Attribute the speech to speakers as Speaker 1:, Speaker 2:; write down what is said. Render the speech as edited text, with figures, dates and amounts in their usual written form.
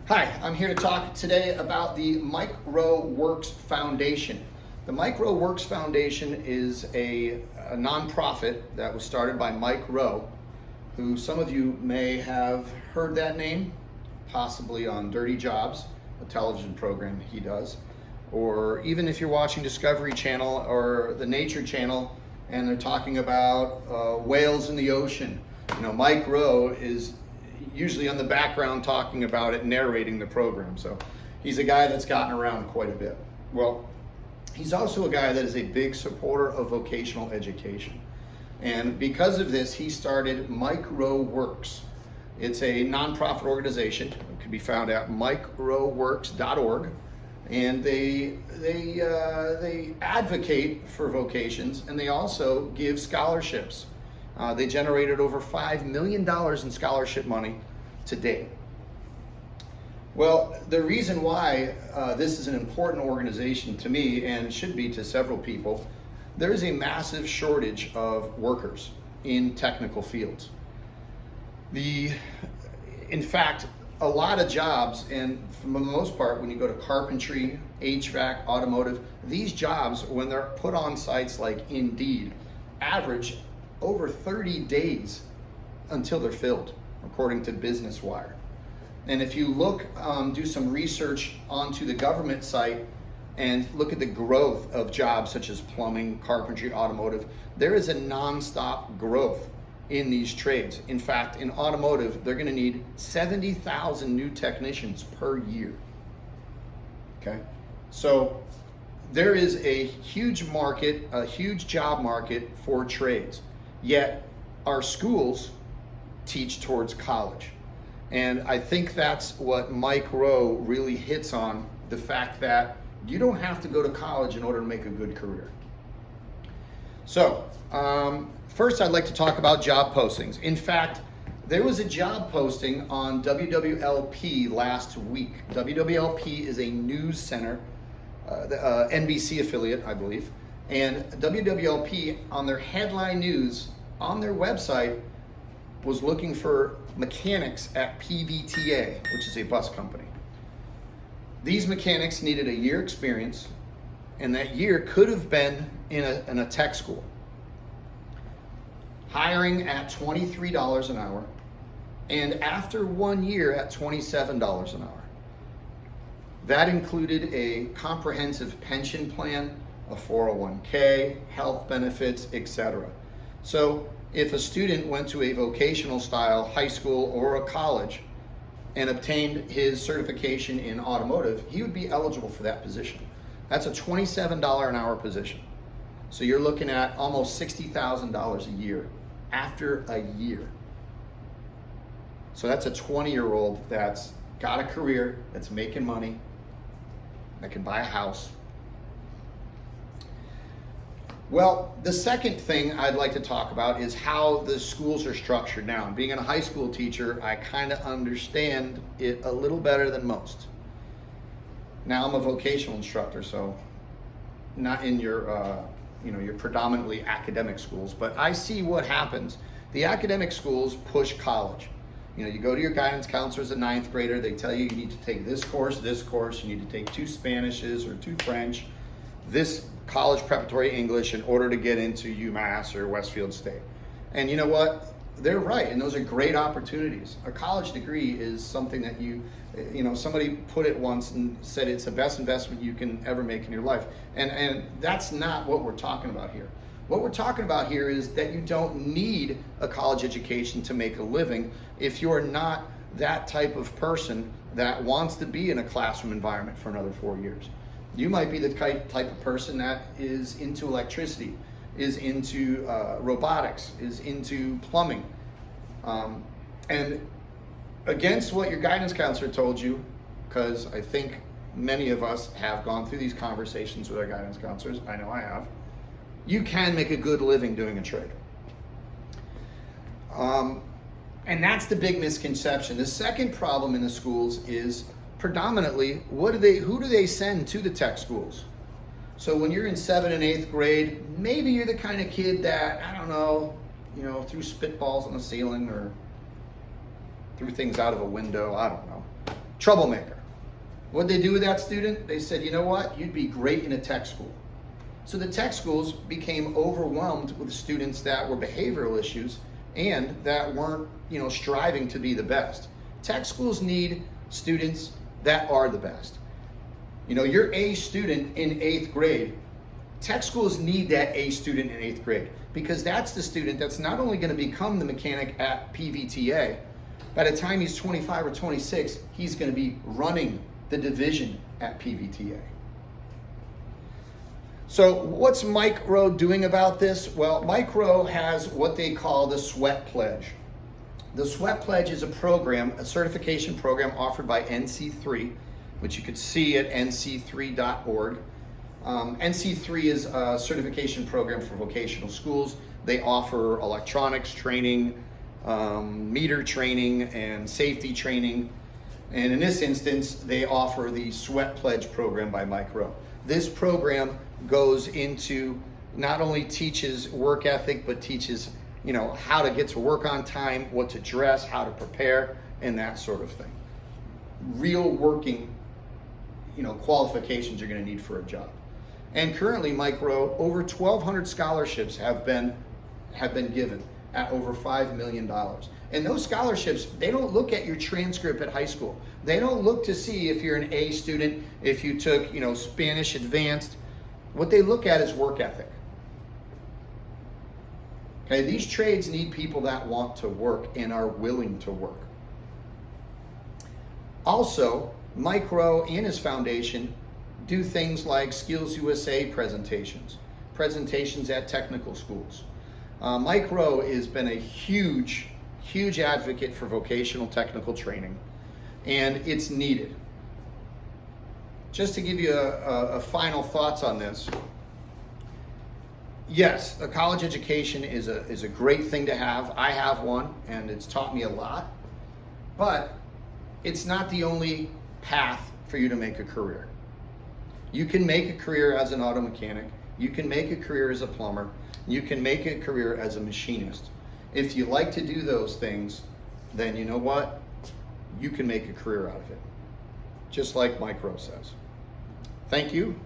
Speaker 1: Hi, I'm here to talk today about the Mike Rowe Works Foundation. The Mike Rowe Works Foundation is a nonprofit that was started by Mike Rowe, who some of you may have heard that name, possibly on Dirty Jobs, a television program he does, or even if you're watching Discovery Channel or the Nature Channel and they're talking about whales in the ocean. You know, Mike Rowe is usually on the background talking about it, narrating the program. So he's a guy that's gotten around quite a bit. Well, he's also a guy that is a big supporter of vocational education. And because of this, he started Mike Rowe Works. It's a nonprofit organization. It can be found at mikeroweworks.org. And they advocate for vocations, and they also give scholarships. They generated over $5 million in scholarship money to date. Well, the reason why this is an important organization to me, and should be to several people, there is a massive shortage of workers in technical fields. In fact, a lot of jobs, and for the most part, when you go to carpentry, HVAC, automotive, these jobs, when they're put on sites like Indeed, average over 30 days until they're filled, according to Business Wire. And if you look, do some research onto the government site and look at the growth of jobs such as plumbing, carpentry, automotive, there is a nonstop growth in these trades. In fact, in automotive, they're gonna need 70,000 new technicians per year. Okay, so there is a huge market, a huge job market for trades. Yet our schools teach towards college. And I think that's what Mike Rowe really hits on, the fact that you don't have to go to college in order to make a good career. So, first I'd like to talk about job postings. In fact, there was a job posting on WWLP last week. WWLP is a news center, the NBC affiliate, I believe. And WWLP, on their headline news on their website, was looking for mechanics at PVTA, which is a bus company. These mechanics needed a year experience, and that year could have been in a tech school. Hiring at $23 an hour, and after 1 year at $27 an hour. That included a comprehensive pension plan, a 401k, health benefits, etc. So if a student went to a vocational style high school or a college and obtained his certification in automotive, he would be eligible for that position. That's a $27 an hour position. So you're looking at almost $60,000 a year after a year. So that's a 20-year-old that's got a career, that's making money, that can buy a house. Well, the second thing I'd like to talk about is how the schools are structured now. And being a high school teacher, I kind of understand it a little better than most. Now I'm a vocational instructor, so not in your your predominantly academic schools, but I see what happens. The academic schools push college. You know, you go to your guidance counselor as a 9th grader, they tell you you need to take this course, you need to take 2 Spanishes or 2 French, this college preparatory English in order to get into UMass or Westfield State. And you know what? They're right, and those are great opportunities. A college degree is something that somebody put it once and said it's the best investment you can ever make in your life. And that's not what we're talking about here. What we're talking about here is that you don't need a college education to make a living if you're not that type of person that wants to be in a classroom environment for another 4 years. You might be the type of person that is into electricity, is into robotics, is into plumbing. And against what your guidance counselor told you, because I think many of us have gone through these conversations with our guidance counselors, I know I have, you can make a good living doing a trade. And that's the big misconception. The second problem in the schools is predominantly, who do they send to the tech schools? So when you're in 7th and 8th grade, maybe you're the kind of kid that, I don't know, threw spitballs on the ceiling or threw things out of a window, I don't know. troublemaker. What'd they do with that student? They said, you know what, you'd be great in a tech school. So the tech schools became overwhelmed with students that were behavioral issues and that weren't, striving to be the best. Tech schools need students that are the best. Your A student in 8th grade, tech schools need that A student in 8th grade because that's the student that's not only going to become the mechanic at PVTA, by the time he's 25 or 26, he's going to be running the division at PVTA. So what's Mike Rowe doing about this? Well, Mike Rowe has what they call the Sweat Pledge. The Sweat Pledge is a certification program offered by NC3, which you could see at nc3.org. NC3 is a certification program for vocational schools. They offer electronics training, meter training, and safety training. And in this instance, they offer the Sweat Pledge program by Mike Rowe. This program goes into, not only teaches work ethic, but teaches, how to get to work on time, what to dress, how to prepare, and that sort of thing. Real working, qualifications you're going to need for a job. And currently, Mike Rowe, over 1,200 scholarships have been given at over $5 million. And those scholarships, they don't look at your transcript at high school. They don't look to see if you're an A student, if you took, Spanish advanced. What they look at is work ethic. Okay, these trades need people that want to work and are willing to work. Also, Mike Rowe and his foundation do things like Skills USA presentations at technical schools. Mike Rowe has been a huge advocate for vocational technical training, and it's needed. Just to give you a final thoughts on this, yes, a college education is a great thing to have. I have one, and it's taught me a lot, but it's not the only path for you to make a career. You can make a career as an auto mechanic. You can make a career as a plumber. You can make a career as a machinist. If you like to do those things, then you know what? You can make a career out of it. Just like Mike Rowe says. Thank you.